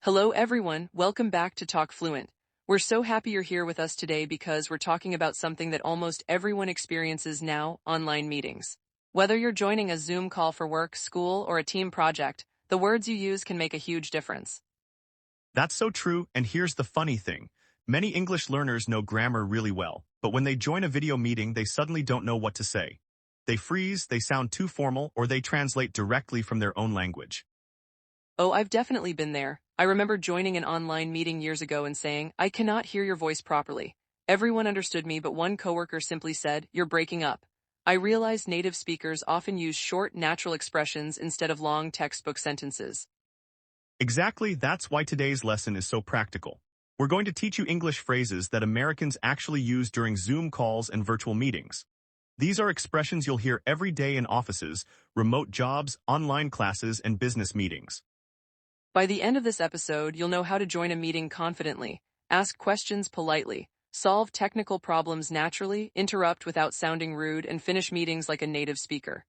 Hello everyone, welcome back to Talk Fluent. We're so happy you're here with us today because we're talking about something that almost everyone experiences now, online meetings. Whether you're joining a Zoom call for work, school, or a team project, the words you use can make a huge difference. That's so true, and here's the funny thing. Many English learners know grammar really well, but when they join a video meeting they suddenly don't know what to say. They freeze, they sound too formal, or they translate directly from their own language. Oh, I've definitely been there. I remember joining an online meeting years ago and saying, "I cannot hear your voice properly." Everyone understood me, but one coworker simply said, "You're breaking up." I realized native speakers often use short, natural expressions instead of long textbook sentences. Exactly, that's why today's lesson is so practical. We're going to teach you English phrases that Americans actually use during Zoom calls and virtual meetings. These are expressions you'll hear every day in offices, remote jobs, online classes, and business meetings. By the end of this episode, you'll know how to join a meeting confidently, ask questions politely, solve technical problems naturally, interrupt without sounding rude, and finish meetings like a native speaker.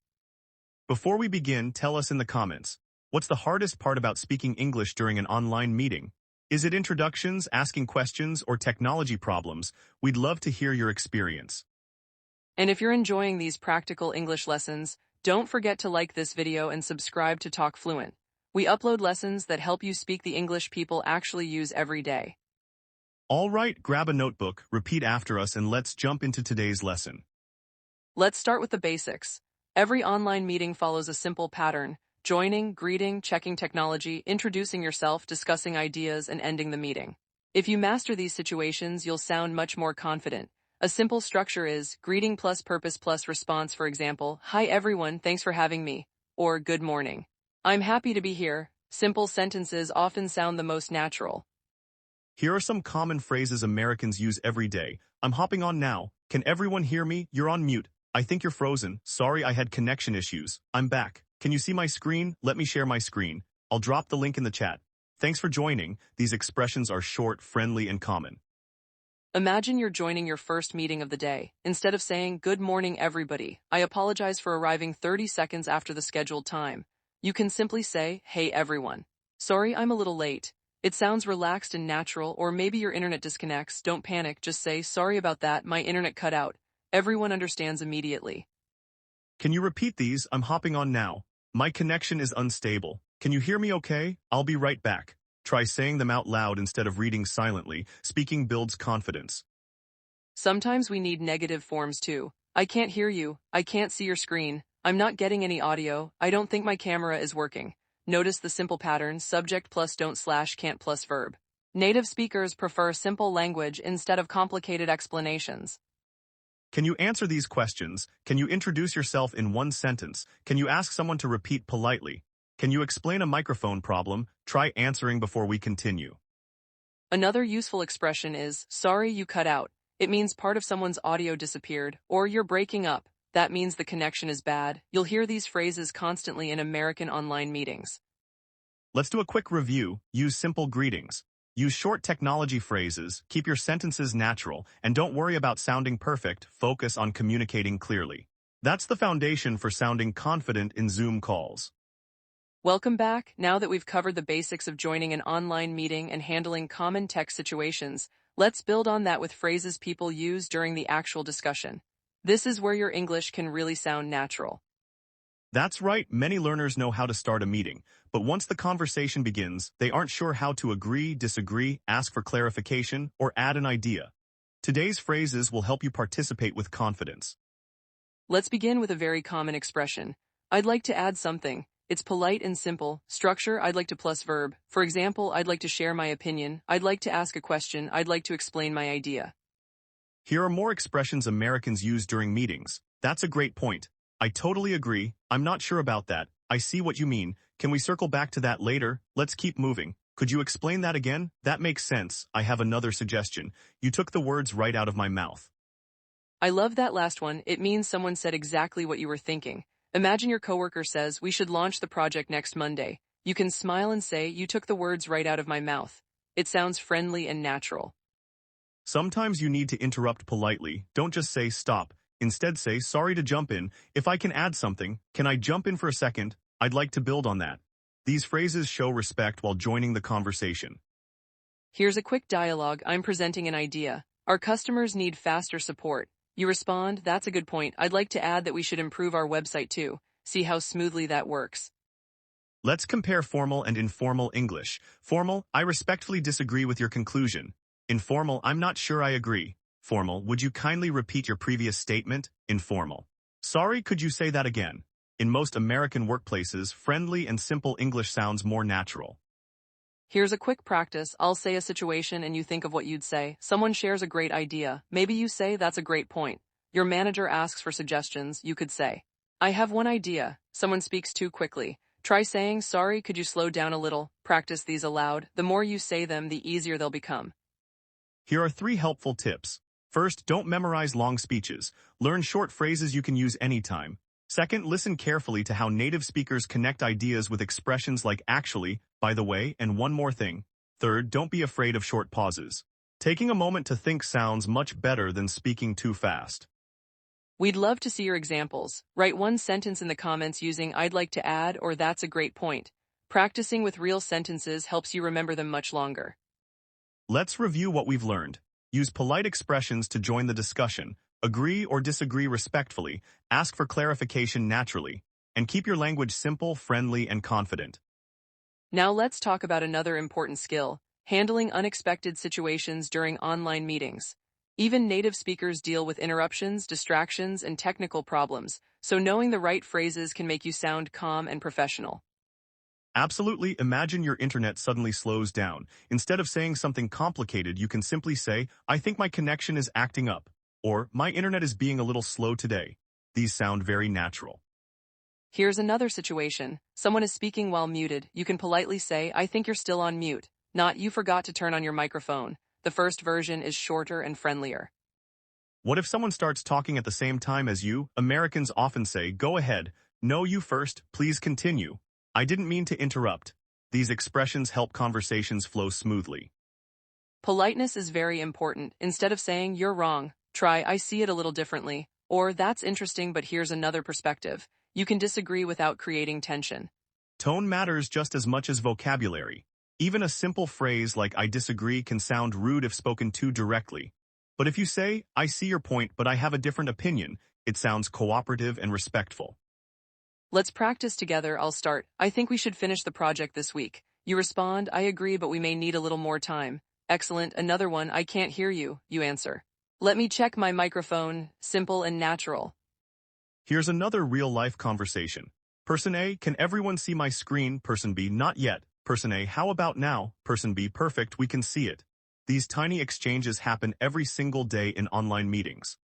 Before we begin, tell us in the comments, what's the hardest part about speaking English during an online meeting? Is it introductions, asking questions, or technology problems? We'd love to hear your experience. And if you're enjoying these practical English lessons, don't forget to like this video and subscribe to Talk Fluent. We upload lessons that help you speak the English people actually use every day. All right, grab a notebook, repeat after us, and let's jump into today's lesson. Let's start with the basics. Every online meeting follows a simple pattern: joining, greeting, checking technology, introducing yourself, discussing ideas, and ending the meeting. If you master these situations, you'll sound much more confident. A simple structure is greeting plus purpose plus response, for example, "Hi everyone, thanks for having me," or "Good morning. I'm happy to be here." Simple sentences often sound the most natural. Here are some common phrases Americans use every day. "I'm hopping on now. Can everyone hear me? You're on mute. I think you're frozen. Sorry, I had connection issues. I'm back. Can you see my screen? Let me share my screen. I'll drop the link in the chat. Thanks for joining." These expressions are short, friendly, and common. Imagine you're joining your first meeting of the day. Instead of saying, "Good morning everybody, I apologize for arriving 30 seconds after the scheduled time," you can simply say, "Hey everyone. Sorry I'm a little late." It sounds relaxed and natural, or maybe your internet disconnects. Don't panic, just say, "Sorry about that, my internet cut out." Everyone understands immediately. Can you repeat these? "I'm hopping on now. My connection is unstable. Can you hear me okay? I'll be right back." Try saying them out loud instead of reading silently. Speaking builds confidence. Sometimes we need negative forms too. "I can't hear you. I can't see your screen. I'm not getting any audio. I don't think my camera is working." Notice the simple pattern: subject plus don't slash can't plus verb. Native speakers prefer simple language instead of complicated explanations. Can you answer these questions? Can you introduce yourself in one sentence? Can you ask someone to repeat politely? Can you explain a microphone problem? Try answering before we continue. Another useful expression is, "Sorry you cut out." It means part of someone's audio disappeared, or "You're breaking up." That means the connection is bad. You'll hear these phrases constantly in American online meetings. Let's do a quick review. Use simple greetings. Use short technology phrases. Keep your sentences natural. And don't worry about sounding perfect. Focus on communicating clearly. That's the foundation for sounding confident in Zoom calls. Welcome back. Now that we've covered the basics of joining an online meeting and handling common tech situations, let's build on that with phrases people use during the actual discussion. This is where your English can really sound natural. That's right, many learners know how to start a meeting, but once the conversation begins, they aren't sure how to agree, disagree, ask for clarification, or add an idea. Today's phrases will help you participate with confidence. Let's begin with a very common expression. "I'd like to add something." It's polite and simple. Structure: I'd like to plus verb. For example, "I'd like to share my opinion." "I'd like to ask a question." "I'd like to explain my idea." Here are more expressions Americans use during meetings. "That's a great point. I totally agree. I'm not sure about that. I see what you mean. Can we circle back to that later? Let's keep moving. Could you explain that again? That makes sense. I have another suggestion. You took the words right out of my mouth." I love that last one. It means someone said exactly what you were thinking. Imagine your coworker says, "We should launch the project next Monday." You can smile and say, "You took the words right out of my mouth." It sounds friendly and natural. Sometimes you need to interrupt politely. Don't just say stop. Instead say, "Sorry to jump in. If I can add something, can I jump in for a second? I'd like to build on that." These phrases show respect while joining the conversation. Here's a quick dialogue. I'm presenting an idea. Our customers need faster support. You respond, that's a good point. I'd like to add that we should improve our website too. See how smoothly that works. Let's compare formal and informal English. Formal, I respectfully disagree with your conclusion. Informal, I'm not sure I agree. Formal, would you kindly repeat your previous statement? Informal. Sorry, could you say that again? In most American workplaces, friendly and simple English sounds more natural. Here's a quick practice. I'll say a situation and you think of what you'd say. Someone shares a great idea. Maybe you say, that's a great point. Your manager asks for suggestions. You could say, I have one idea. Someone speaks too quickly. Try saying, sorry, could you slow down a little? Practice these aloud. The more you say them, the easier they'll become. Here are 3 helpful tips. First, don't memorize long speeches. Learn short phrases you can use anytime. Second, listen carefully to how native speakers connect ideas with expressions like actually, by the way, and one more thing. Third, don't be afraid of short pauses. Taking a moment to think sounds much better than speaking too fast. We'd love to see your examples. Write one sentence in the comments using I'd like to add or that's a great point. Practicing with real sentences helps you remember them much longer. Let's review what we've learned. Use polite expressions to join the discussion. Agree or disagree respectfully. Ask for clarification naturally. And keep your language simple, friendly, and confident. Now let's talk about another important skill, handling unexpected situations during online meetings. Even native speakers deal with interruptions, distractions, and technical problems, so knowing the right phrases can make you sound calm and professional. Absolutely, imagine your internet suddenly slows down. Instead of saying something complicated, you can simply say, I think my connection is acting up, or my internet is being a little slow today. These sound very natural. Here's another situation. Someone is speaking while muted. You can politely say, I think you're still on mute. Not, you forgot to turn on your microphone. The first version is shorter and friendlier. What if someone starts talking at the same time as you? Americans often say, go ahead. No, you first. Please continue. I didn't mean to interrupt. These expressions help conversations flow smoothly. Politeness is very important. Instead of saying, you're wrong, try, I see it a little differently, or that's interesting but here's another perspective. You can disagree without creating tension. Tone matters just as much as vocabulary. Even a simple phrase like I disagree can sound rude if spoken too directly. But if you say, I see your point but I have a different opinion, it sounds cooperative and respectful. Let's practice together. I'll start. I think we should finish the project this week. You respond, I agree but we may need a little more time. Excellent. Another one, I can't hear you. You answer. Let me check my microphone. Simple and natural. Here's another real-life conversation. Person A, can everyone see my screen? Person B, not yet. Person A, how about now? Person B, perfect, we can see it. These tiny exchanges happen every single day in online meetings.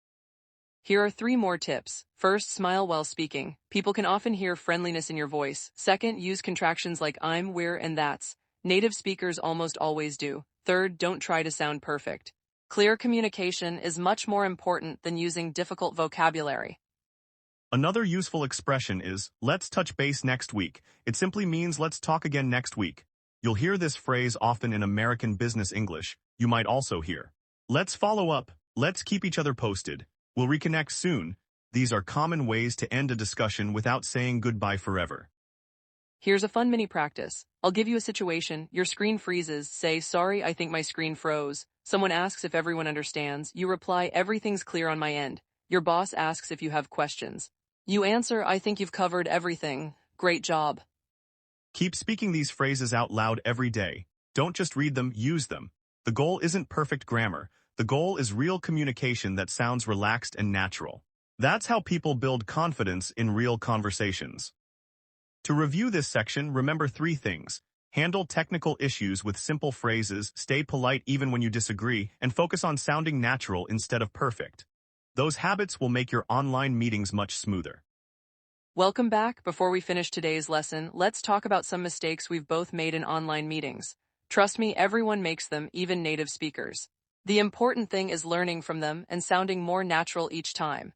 Here are 3 more tips. First, smile while speaking. People can often hear friendliness in your voice. Second, use contractions like I'm, we're, and that's. Native speakers almost always do. Third, don't try to sound perfect. Clear communication is much more important than using difficult vocabulary. Another useful expression is, let's touch base next week. It simply means let's talk again next week. You'll hear this phrase often in American business English. You might also hear, let's follow up, let's keep each other posted. We'll reconnect soon. These are common ways to end a discussion without saying goodbye forever. Here's a fun mini practice. I'll give you a situation. Your screen freezes. Say, sorry, I think my screen froze. Someone asks if everyone understands. You reply, everything's clear on my end. Your boss asks if you have questions. You answer, I think you've covered everything. Great job. Keep speaking these phrases out loud every day. Don't just read them, use them. The goal isn't perfect grammar. The goal is real communication that sounds relaxed and natural. That's how people build confidence in real conversations. To review this section, remember 3 things. Handle technical issues with simple phrases, stay polite even when you disagree, and focus on sounding natural instead of perfect. Those habits will make your online meetings much smoother. Welcome back. Before we finish today's lesson, let's talk about some mistakes we've both made in online meetings. Trust me, everyone makes them, even native speakers. The important thing is learning from them and sounding more natural each time.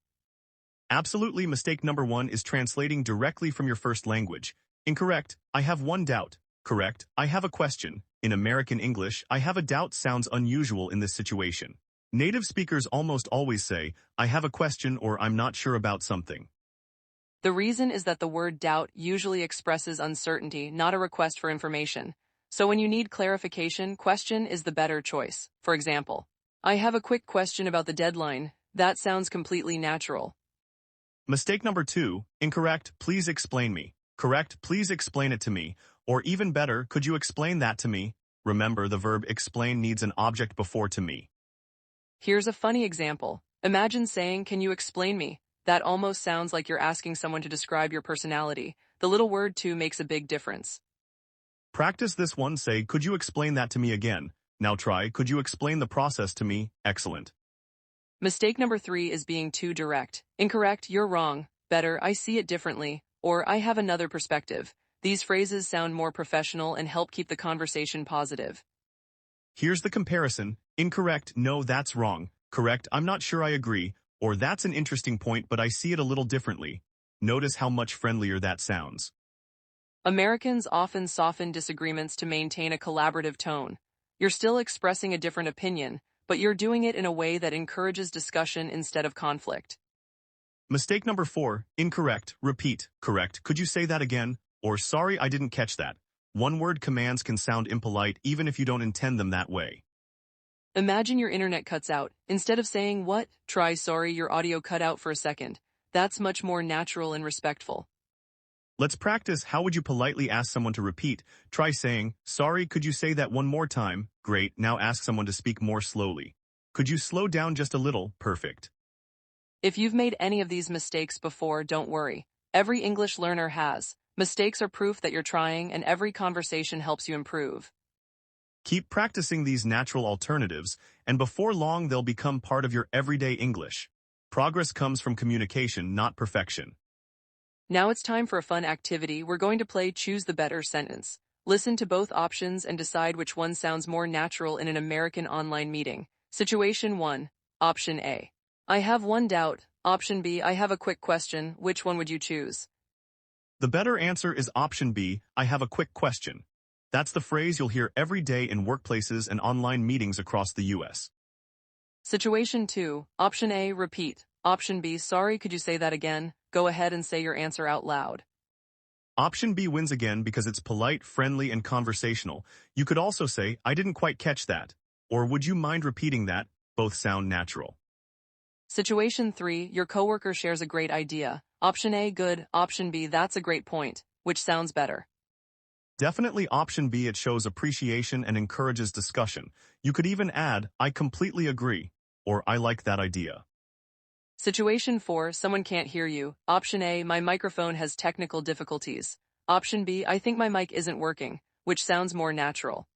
Absolutely, mistake number 1 is translating directly from your first language. Incorrect, I have one doubt. Correct, I have a question. In American English, I have a doubt sounds unusual in this situation. Native speakers almost always say, I have a question or I'm not sure about something. The reason is that the word doubt usually expresses uncertainty, not a request for information. So when you need clarification, question is the better choice. For example, I have a quick question about the deadline. That sounds completely natural. Mistake number 2, incorrect, please explain me. Correct, please explain it to me. Or even better, could you explain that to me? Remember, the verb explain needs an object before to me. Here's a funny example. Imagine saying, can you explain me? That almost sounds like you're asking someone to describe your personality. The little word to makes a big difference. Practice this one, say, could you explain that to me again? Now try, could you explain the process to me? Excellent. Mistake number 3 is being too direct. Incorrect, you're wrong. Better, I see it differently. Or I have another perspective. These phrases sound more professional and help keep the conversation positive. Here's the comparison. Incorrect, no, that's wrong. Correct, I'm not sure I agree. Or that's an interesting point, but I see it a little differently. Notice how much friendlier that sounds. Americans often soften disagreements to maintain a collaborative tone. You're still expressing a different opinion, but you're doing it in a way that encourages discussion instead of conflict. Mistake number 4, incorrect, repeat, correct, could you say that again? Or sorry, I didn't catch that. One-word commands can sound impolite even if you don't intend them that way. Imagine your internet cuts out. Instead of saying, what? Try, sorry, your audio cut out for a second. That's much more natural and respectful. Let's practice. How would you politely ask someone to repeat? Try saying, sorry, could you say that one more time? Great, now ask someone to speak more slowly. Could you slow down just a little? Perfect. If you've made any of these mistakes before, don't worry. Every English learner has. Mistakes are proof that you're trying, and every conversation helps you improve. Keep practicing these natural alternatives, and before long they'll become part of your everyday English. Progress comes from communication, not perfection. Now it's time for a fun activity. We're going to play Choose the Better sentence. Listen to both options and decide which one sounds more natural in an American online meeting. Situation 1. Option A. I have one doubt. Option B. I have a quick question. Which one would you choose? The better answer is option B, I have a quick question. That's the phrase you'll hear every day in workplaces and online meetings across the U.S. Situation 2. Option A. Repeat. Option B. Sorry, could you say that again? Go ahead and say your answer out loud. Option B wins again because it's polite, friendly, and conversational. You could also say, I didn't quite catch that. Or would you mind repeating that? Both sound natural. Situation 3. Your coworker shares a great idea. Option A. Good. Option B. That's a great point. Which sounds better? Definitely option B, it shows appreciation and encourages discussion. You could even add, I completely agree, or I like that idea. Situation 4. Someone can't hear you. Option A. My microphone has technical difficulties. Option B. I think my mic isn't working. Which sounds more natural?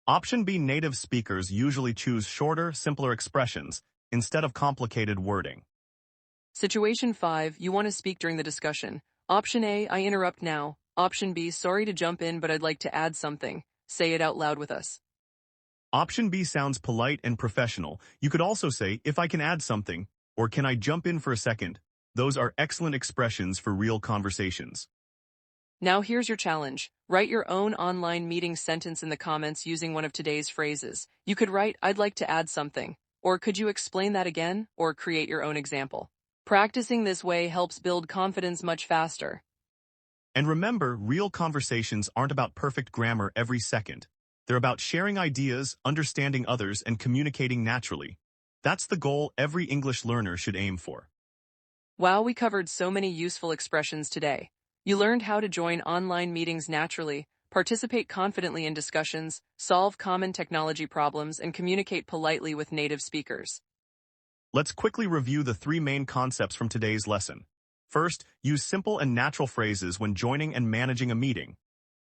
Option B, native speakers usually choose shorter, simpler expressions instead of complicated wording. Situation 5. You want to speak during the discussion. Option A. I interrupt now. Option B. Sorry to jump in, but I'd like to add something. Say it out loud with us. Option B sounds polite and professional. You could also say, if I can add something, or can I jump in for a second? Those are excellent expressions for real conversations. Now here's your challenge. Write your own online meeting sentence in the comments using one of today's phrases. You could write, I'd like to add something. Or could you explain that again? Or create your own example. Practicing this way helps build confidence much faster. And remember, real conversations aren't about perfect grammar every second. They're about sharing ideas, understanding others, and communicating naturally. That's the goal every English learner should aim for. Wow, we covered so many useful expressions today. You learned how to join online meetings naturally, participate confidently in discussions, solve common technology problems, and communicate politely with native speakers. Let's quickly review the 3 main concepts from today's lesson. First, use simple and natural phrases when joining and managing a meeting.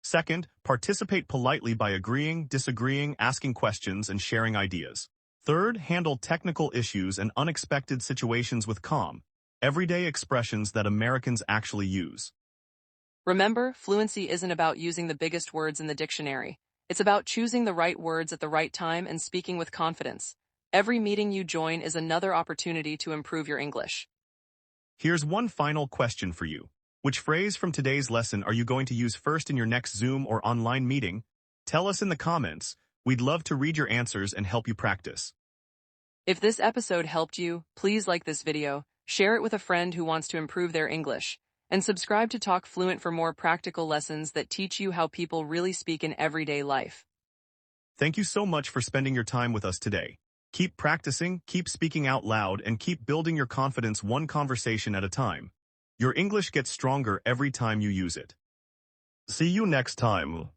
Second, participate politely by agreeing, disagreeing, asking questions, and sharing ideas. Third, handle technical issues and unexpected situations with calm, everyday expressions that Americans actually use. Remember, fluency isn't about using the biggest words in the dictionary. It's about choosing the right words at the right time and speaking with confidence. Every meeting you join is another opportunity to improve your English. Here's one final question for you. Which phrase from today's lesson are you going to use first in your next Zoom or online meeting? Tell us in the comments. We'd love to read your answers and help you practice. If this episode helped you, please like this video, share it with a friend who wants to improve their English, And subscribe to Talk Fluent for more practical lessons that teach you how people really speak in everyday life. Thank you so much for spending your time with us today. Keep practicing, keep speaking out loud, and keep building your confidence one conversation at a time. Your English gets stronger every time you use it. See you next time.